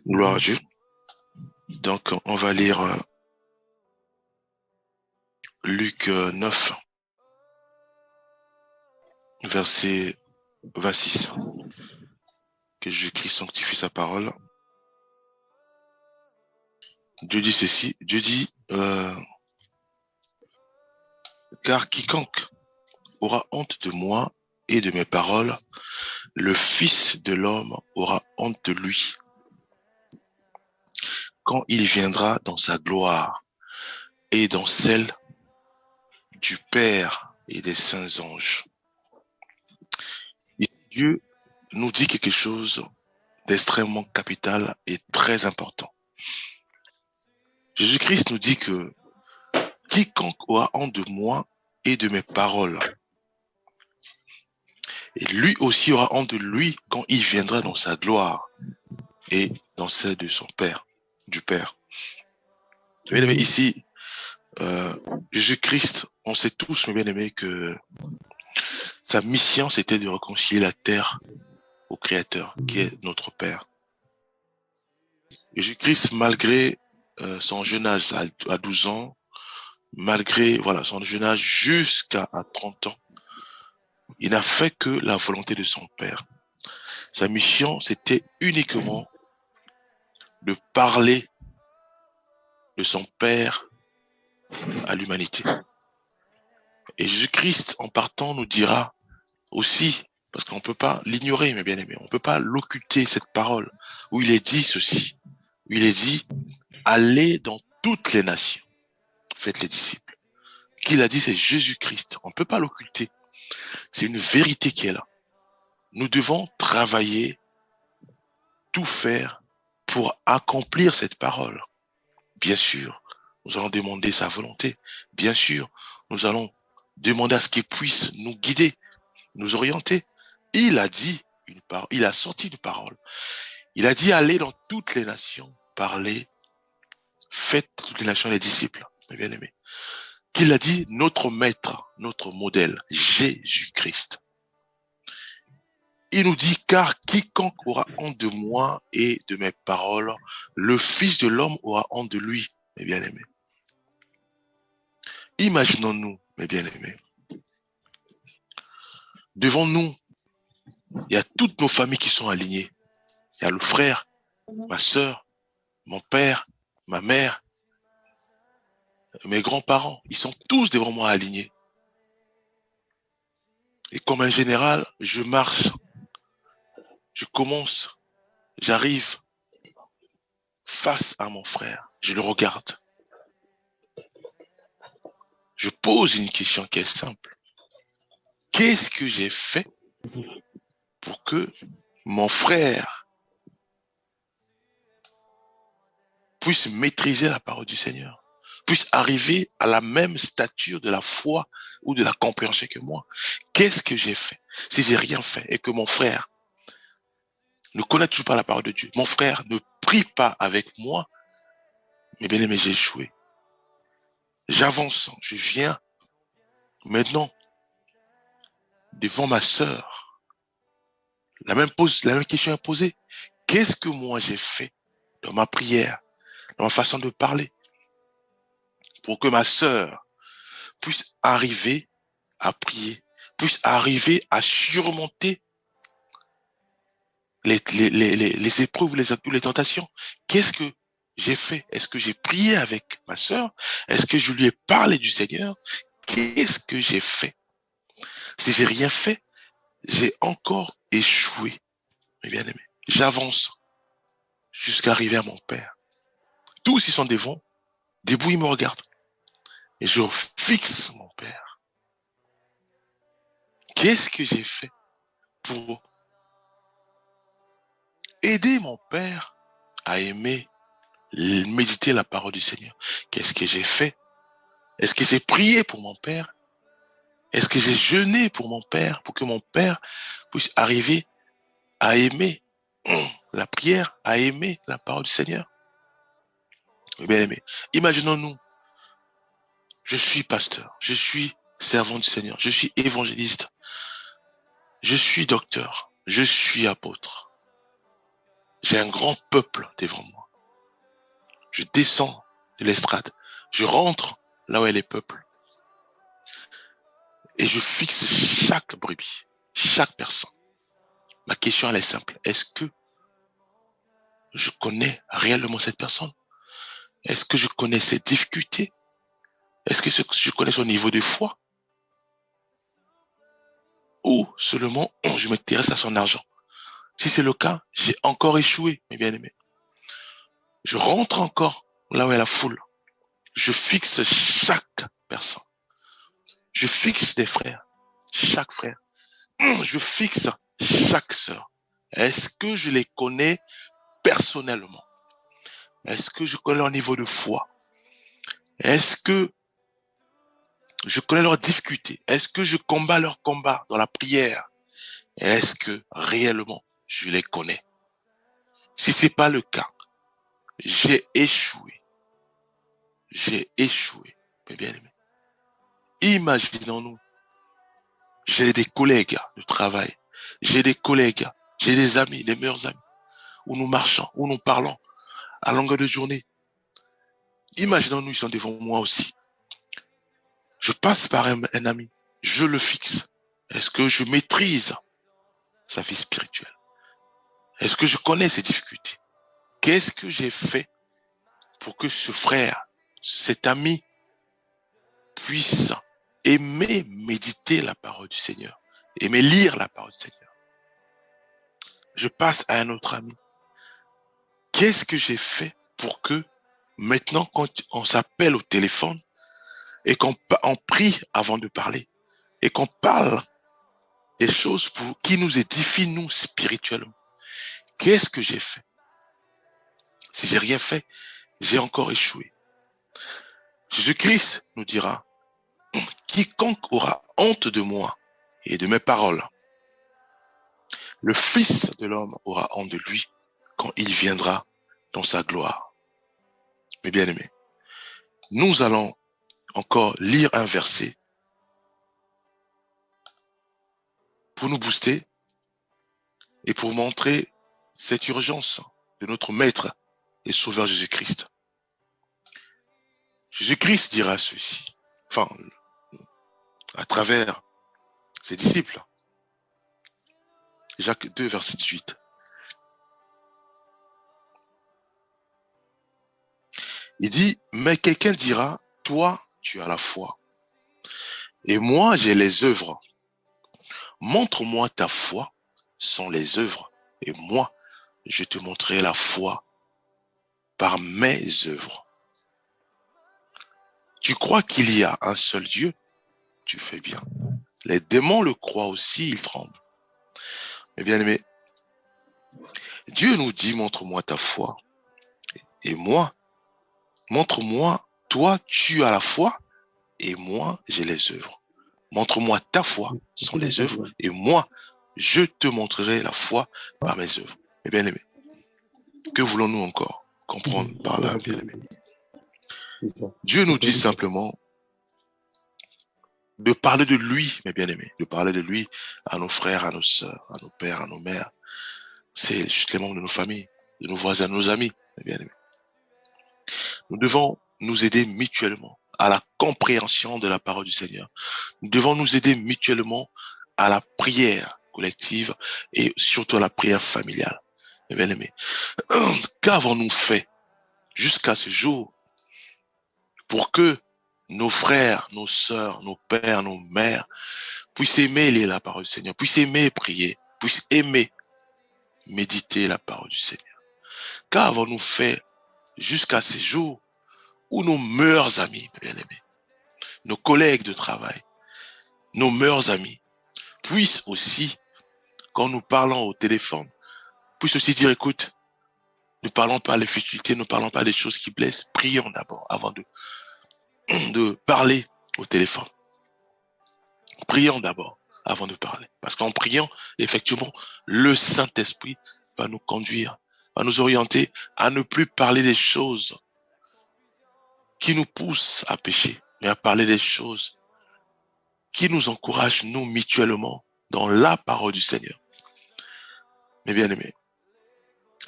Gloire à Dieu. Donc, on va lire Luc 9, verset 26. Que Jésus-Christ sanctifie sa parole. Dieu dit ceci. Dieu dit, car quiconque aura honte de moi et de mes paroles, le Fils de l'homme aura honte de lui quand il viendra dans sa gloire et dans celle du Père et des saints anges. Et Dieu nous dit quelque chose d'extrêmement capital et très important. Jésus-Christ nous dit que quiconque aura honte de moi et de mes paroles, et lui aussi aura honte de lui quand il viendra dans sa gloire et dans celle de son Père, du Père. Bien aimé, ici, Jésus-Christ, on sait tous, mes bien-aimés, que sa mission, c'était de réconcilier la terre au Créateur, qui est notre Père. Jésus-Christ, malgré son jeune âge à 12 ans, malgré son jeune âge jusqu'à 30 ans, il n'a fait que la volonté de son Père. Sa mission, c'était uniquement de parler de son Père à l'humanité. Et Jésus-Christ, en partant, nous dira aussi, parce qu'on ne peut pas l'ignorer, mes bien-aimés, on ne peut pas l'occulter, cette parole, où il est dit ceci, où il est dit, allez dans toutes les nations, faites les disciples. Qui l'a dit, c'est Jésus-Christ. On ne peut pas l'occulter. C'est une vérité qui est là. Nous devons travailler, tout faire pour accomplir cette parole. Bien sûr, nous allons demander sa volonté. Bien sûr, nous allons demander à ce qu'il puisse nous guider, nous orienter. Il a dit une parole, il a sorti une parole. Il a dit, allez dans toutes les nations, parlez, faites toutes les nations les disciples, mes bien-aimés. Qu'il a dit, notre maître, notre modèle, Jésus-Christ. Il nous dit, car quiconque aura honte de moi et de mes paroles, le Fils de l'homme aura honte de lui, mes bien-aimés. Imaginons-nous, mes bien-aimés. Devant nous, il y a toutes nos familles qui sont alignées. Il y a le frère, ma sœur, mon père, ma mère, mes grands-parents. Ils sont tous devant moi alignés. Et comme un général, je marche, je commence, j'arrive face à mon frère. Je le regarde. Je pose une question qui est simple. Qu'est-ce que j'ai fait pour que mon frère puisse maîtriser la parole du Seigneur, puisse arriver à la même stature de la foi ou de la compréhension que moi? Qu'est-ce que j'ai fait? Si j'ai rien fait et que mon frère ne connaît toujours pas la parole de Dieu, mon frère ne prie pas avec moi, mais bien aimé, j'ai échoué. J'avance, je viens maintenant devant ma sœur. La même question est posée. Qu'est-ce que moi j'ai fait dans ma prière, dans ma façon de parler, pour que ma sœur puisse arriver à prier, puisse arriver à surmonter les épreuves ou les tentations? Qu'est-ce que j'ai fait? Est-ce que j'ai prié avec ma sœur? Est-ce que je lui ai parlé du Seigneur? Qu'est-ce que j'ai fait? Si j'ai rien fait, j'ai encore échoué. Mes bien-aimés, j'avance jusqu'à arriver à mon Père. Tous ils sont devant, debout ils me regardent. Et je fixe mon Père. Qu'est-ce que j'ai fait pour aider mon Père à aimer, méditer la parole du Seigneur? Qu'est-ce que j'ai fait? Est-ce que j'ai prié pour mon Père? Est-ce que j'ai jeûné pour mon Père, pour que mon Père puisse arriver à aimer la prière, à aimer la parole du Seigneur? Bien aimé, imaginons-nous, je suis pasteur, je suis servant du Seigneur, je suis évangéliste, je suis docteur, je suis apôtre. J'ai un grand peuple devant moi. Je descends de l'estrade. Je rentre là où est les peuples. Et je fixe chaque brebis, chaque personne. Ma question, elle est simple. Est-ce que je connais réellement cette personne? Est-ce que je connais ses difficultés? Est-ce que je connais son niveau de foi? Ou seulement je m'intéresse à son argent? Si c'est le cas, j'ai encore échoué, mes bien-aimés. Je rentre encore là où est la foule. Je fixe chaque personne. Je fixe des frères, chaque frère. Je fixe chaque sœur. Est-ce que je les connais personnellement? Est-ce que je connais leur niveau de foi? Est-ce que je connais leurs difficultés? Est-ce que je combats leurs combats dans la prière? Est-ce que réellement je les connais? Si c'est pas le cas, j'ai échoué. J'ai échoué, mes bien-aimés. Imaginons-nous, j'ai des collègues de travail, j'ai des collègues, j'ai des amis, des meilleurs amis, où nous marchons, où nous parlons à longueur de journée. Imaginons-nous, ils sont devant moi aussi. Je passe par un ami, je le fixe. Est-ce que je maîtrise sa vie spirituelle? Est-ce que je connais ses difficultés? Qu'est-ce que j'ai fait pour que ce frère, cet ami, puisse aimer méditer la parole du Seigneur, aimer lire la parole du Seigneur? Je passe à un autre ami. Qu'est-ce que j'ai fait pour que maintenant, quand on s'appelle au téléphone et qu'on prie avant de parler et qu'on parle des choses qui nous édifient, nous, spirituellement, qu'est-ce que j'ai fait? Si j'ai rien fait, j'ai encore échoué. Jésus-Christ nous dira, quiconque aura honte de moi et de mes paroles, le Fils de l'homme aura honte de lui quand il viendra dans sa gloire. Mes bien-aimés, nous allons encore lire un verset pour nous booster et pour montrer cette urgence de notre Maître et Sauveur Jésus-Christ. Jésus-Christ dira ceci, enfin, à travers ses disciples. Jacques 2, verset 18. Il dit, mais quelqu'un dira, toi, tu as la foi, et moi, j'ai les œuvres. Montre-moi ta foi sans les œuvres, et moi, je te montrerai la foi par mes œuvres. Tu crois qu'il y a un seul Dieu? Tu fais bien. Les démons le croient aussi, ils tremblent. Mais bien aimé, Dieu nous dit, montre-moi ta foi. Et moi, montre-moi, toi, tu as la foi, et moi, j'ai les œuvres. Montre-moi ta foi sans les œuvres, et moi, je te montrerai la foi par mes œuvres. Mais bien aimé, que voulons-nous encore comprendre par là, bien aimé? Dieu nous dit simplement de parler de lui, mes bien-aimés, de parler de lui à nos frères, à nos sœurs, à nos pères, à nos mères. C'est juste les membres de nos familles, de nos voisins, de nos amis, mes bien-aimés. Nous devons nous aider mutuellement à la compréhension de la parole du Seigneur. Nous devons nous aider mutuellement à la prière collective et surtout à la prière familiale, mes bien-aimés. Qu'avons-nous fait jusqu'à ce jour pour que nos frères, nos sœurs, nos pères, nos mères puissent aimer lire la parole du Seigneur, puissent aimer prier, puissent aimer méditer la parole du Seigneur? Qu'avons-nous fait jusqu'à ces jours où nos meilleurs amis, bien-aimés, nos collègues de travail, nos meilleurs amis, puissent aussi, quand nous parlons au téléphone, puissent aussi dire, écoute, ne parlons pas des futilités, ne parlons pas des choses qui blessent, prions d'abord avant de parler au téléphone. Prions d'abord avant de parler. Parce qu'en priant, effectivement, le Saint-Esprit va nous conduire, va nous orienter à ne plus parler des choses qui nous poussent à pécher, mais à parler des choses qui nous encouragent, nous, mutuellement, dans la parole du Seigneur. Mes bien-aimés,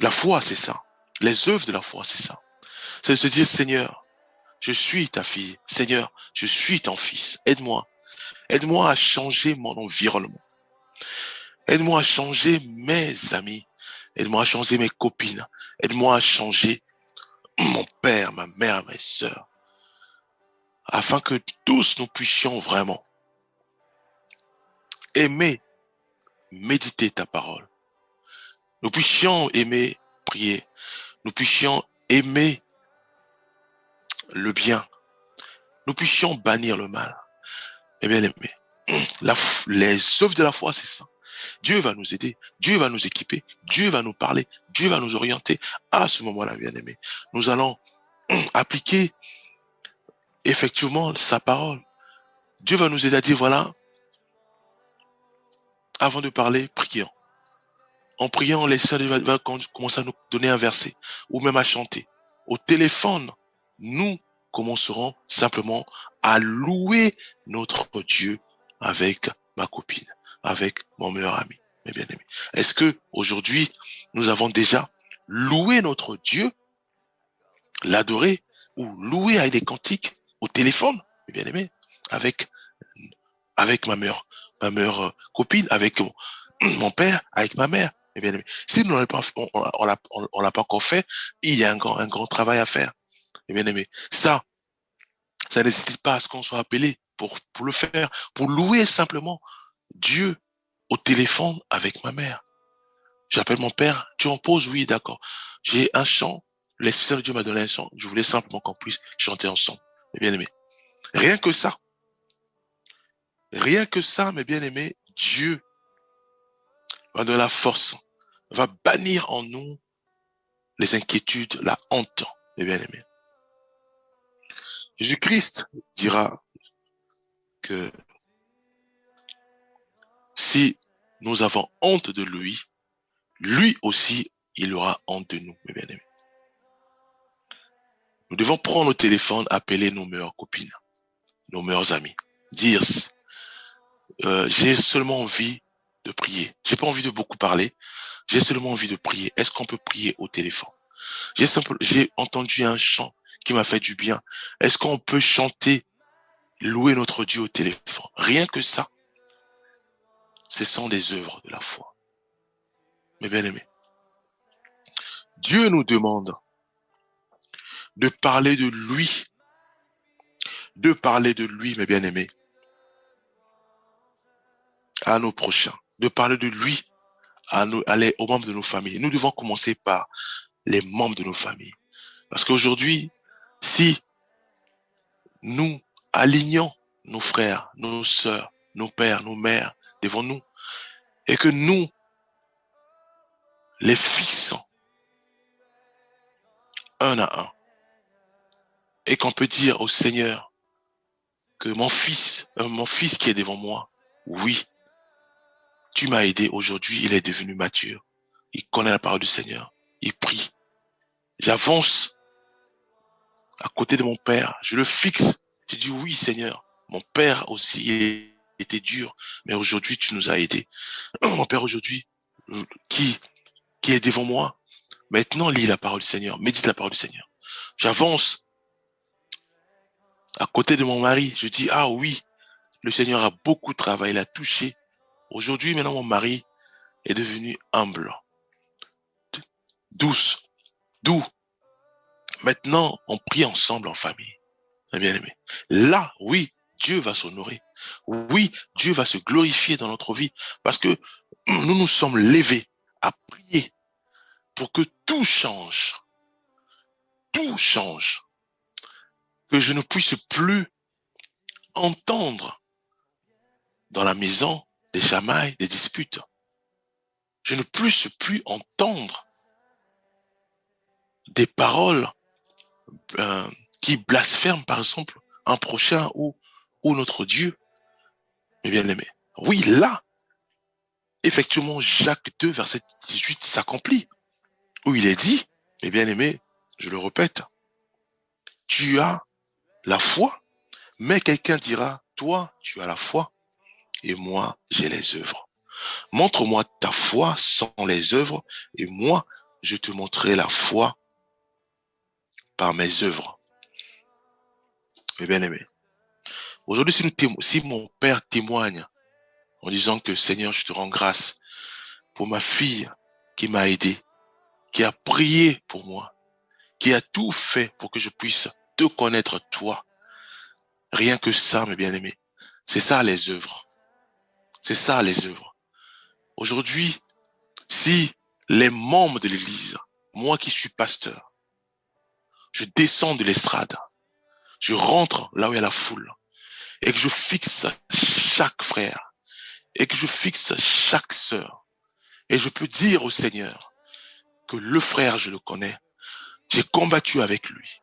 La foi, c'est ça. Les œuvres de la foi, c'est ça. C'est de se dire, Seigneur, je suis ta fille. Seigneur, je suis ton fils. Aide-moi. Aide-moi à changer mon environnement. Aide-moi à changer mes amis. Aide-moi à changer mes copines. Aide-moi à changer mon père, ma mère, mes sœurs. Afin que tous nous puissions vraiment aimer, méditer ta parole. Nous puissions aimer prier. Nous puissions aimer le bien. Nous puissions bannir le mal. Eh bien aimé, les œuvres de la foi, c'est ça. Dieu va nous aider, Dieu va nous équiper, Dieu va nous parler, Dieu va nous orienter. À ce moment-là, bien aimé, nous allons appliquer effectivement sa parole. Dieu va nous aider à dire, voilà, avant de parler, prions. En priant, les sœurs vont commencer à nous donner un verset, ou même à chanter. Au téléphone, nous commencerons simplement à louer notre Dieu avec ma copine, avec mon meilleur ami, mes bien-aimés. Est-ce que aujourd'hui, nous avons déjà loué notre Dieu, l'adoré, ou loué avec des cantiques au téléphone, mes bien-aimés, avec ma meilleure copine, avec mon père, avec ma mère, mes bien-aimés. Si nous on l'a pas encore fait, il y a un grand travail à faire, mes bien-aimés. Ça n'hésite pas à ce qu'on soit appelé pour le faire, pour louer simplement Dieu au téléphone avec ma mère. J'appelle mon père, tu en poses, oui, d'accord. J'ai un chant, l'Esprit Saint de Dieu m'a donné un chant, je voulais simplement qu'on puisse chanter ensemble, mes bien-aimés. Rien que ça, mes bien-aimés, Dieu va donner la force, va bannir en nous les inquiétudes, la honte, mes bien-aimés. Jésus-Christ dira que si nous avons honte de lui aussi, il aura honte de nous, mes bien-aimés. Nous devons prendre le téléphone, appeler nos meilleures copines, nos meilleurs amis, dire j'ai seulement envie de prier. J'ai pas envie de beaucoup parler. J'ai seulement envie de prier. Est-ce qu'on peut prier au téléphone? J'ai entendu un chant qui m'a fait du bien. Est-ce qu'on peut chanter, louer notre Dieu au téléphone? Rien que ça, ce sont des œuvres de la foi. Mes bien-aimés, Dieu nous demande de parler de lui, mes bien-aimés, à nos prochains, de parler de lui aux membres de nos familles. Nous devons commencer par les membres de nos familles. Parce qu'aujourd'hui, si nous alignons nos frères, nos sœurs, nos pères, nos mères devant nous, et que nous les fixons un à un, et qu'on peut dire au Seigneur que mon fils qui est devant moi, oui, tu m'as aidé aujourd'hui, il est devenu mature, il connaît la parole du Seigneur, il prie. J'avance à côté de mon père, je le fixe, je dis oui Seigneur, mon père aussi il était dur, mais aujourd'hui tu nous as aidés. Mon père aujourd'hui, qui est devant moi, maintenant lis la parole du Seigneur, médite la parole du Seigneur. J'avance à côté de mon mari, je dis ah oui, le Seigneur a beaucoup travaillé, il a touché. Aujourd'hui, maintenant mon mari est devenu humble, doux. Maintenant, on prie ensemble en famille. Bien aimé. Là, oui, Dieu va s'honorer. Oui, Dieu va se glorifier dans notre vie parce que nous nous sommes levés à prier pour que tout change. Tout change. Que je ne puisse plus entendre dans la maison des chamailles, des disputes. Je ne puisse plus entendre des paroles qui blasphèment, par exemple, un prochain ou notre Dieu. Mais bien aimé. Oui, là, effectivement, Jacques 2, verset 18 s'accomplit, où il est dit, et bien aimé, je le répète, tu as la foi, mais quelqu'un dira, toi, tu as la foi, et moi, j'ai les œuvres. Montre-moi ta foi sans les œuvres, et moi, je te montrerai la foi par mes œuvres. Mes bien-aimés. Aujourd'hui, si mon père témoigne en disant que Seigneur, je te rends grâce pour ma fille qui m'a aidé, qui a prié pour moi, qui a tout fait pour que je puisse te connaître toi. Rien que ça, mes bien-aimés. C'est ça les œuvres. C'est ça les œuvres. Aujourd'hui, si les membres de l'église, moi qui suis pasteur, je descends de l'estrade, je rentre là où il y a la foule, et que je fixe chaque frère, et que je fixe chaque sœur, et je peux dire au Seigneur que le frère, je le connais, j'ai combattu avec lui,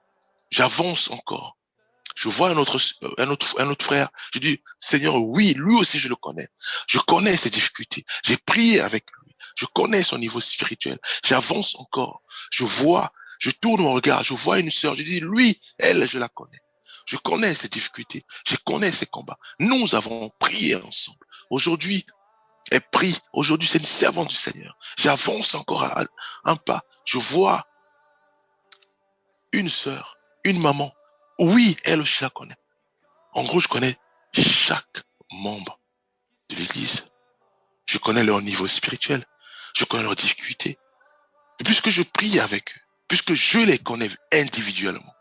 j'avance encore. Je vois un autre frère, je dis, Seigneur, oui, lui aussi je le connais. Je connais ses difficultés, j'ai prié avec lui, je connais son niveau spirituel, j'avance encore. Je vois, je tourne mon regard, je vois une sœur, je dis, lui, elle, je la connais. Je connais ses difficultés, je connais ses combats. Nous avons prié ensemble. Aujourd'hui, elle prie. Aujourd'hui, c'est une servante du Seigneur. J'avance encore à un pas. Je vois une sœur, une maman. Oui, elle aussi, je la connais. En gros, je connais chaque membre de l'Église. Je connais leur niveau spirituel. Je connais leurs difficultés. Et puisque je prie avec eux, puisque je les connais individuellement,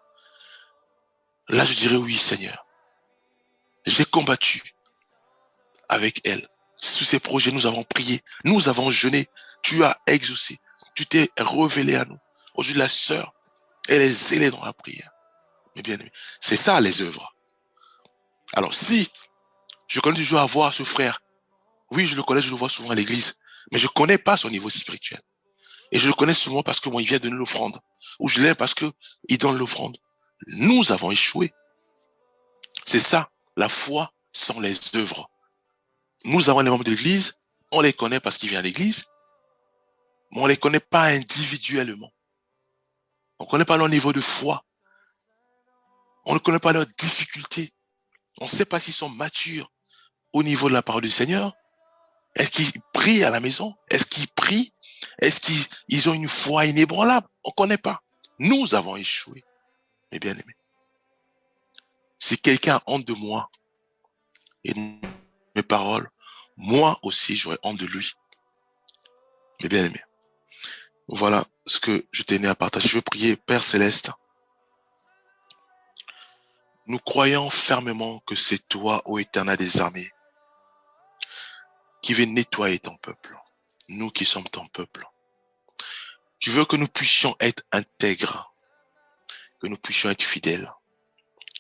là, je dirais oui, Seigneur. J'ai combattu avec elle. Sous ces projets, nous avons prié. Nous avons jeûné. Tu as exaucé. Tu t'es révélé à nous. Aujourd'hui, la sœur, elle est zélée dans la prière. Mais bien aimé, c'est ça les œuvres. Alors, si je connais toujours à voir ce frère, oui, je le connais, je le vois souvent à l'église, mais je connais pas son niveau spirituel. Et je le connais souvent parce que moi, il vient donner l'offrande. Ou je l'aime parce que il donne l'offrande. Nous avons échoué. C'est ça, la foi sans les œuvres. Nous avons les membres de l'église, on les connaît parce qu'ils viennent à l'église, mais on les connaît pas individuellement. On ne connaît pas leur niveau de foi. On ne connaît pas leurs difficultés. On ne sait pas s'ils sont matures au niveau de la parole du Seigneur. Est-ce qu'ils prient à la maison? Est-ce qu'ils prient? Est-ce qu'ils ont une foi inébranlable? On ne connaît pas. Nous avons échoué, mes bien-aimés. Si quelqu'un a honte de moi et de mes paroles, moi aussi j'aurais honte de lui. Mes bien-aimés. Voilà ce que je tenais à partager. Je veux prier, Père Céleste. Nous croyons fermement que c'est toi, ô Éternel des armées, qui veux nettoyer ton peuple. Nous qui sommes ton peuple. Tu veux que nous puissions être intègres, que nous puissions être fidèles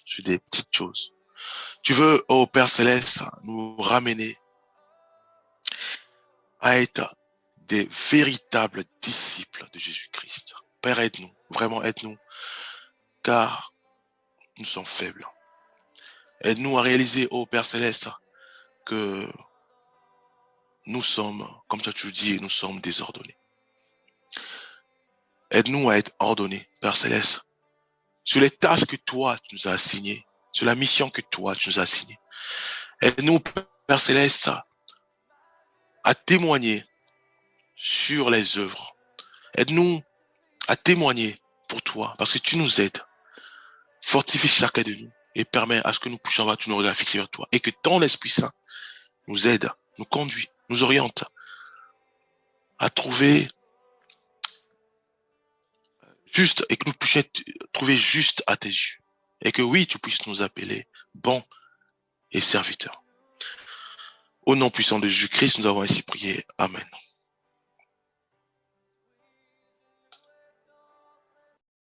sur des petites choses. Tu veux, ô Père Céleste, nous ramener à être des véritables disciples de Jésus-Christ. Père, aide-nous, vraiment aide-nous, car nous sommes faibles. Aide-nous à réaliser, ô Père Céleste, que nous sommes, comme tu as toujours dit, nous sommes désordonnés. Aide-nous à être ordonnés, Père Céleste, sur les tâches que toi, tu nous as assignées, sur la mission que toi, tu nous as assignée. Aide-nous, Père Céleste, à témoigner sur les œuvres. Aide-nous à témoigner pour toi, parce que tu nous aides. Fortifie chacun de nous et permets à ce que nous puissions avoir tous nos regards fixés vers toi et que ton Esprit Saint nous aide, nous conduit, nous oriente à trouver juste et que nous puissions trouver juste à tes yeux et que oui, tu puisses nous appeler bons et serviteurs. Au nom puissant de Jésus-Christ, nous avons ainsi prié. Amen.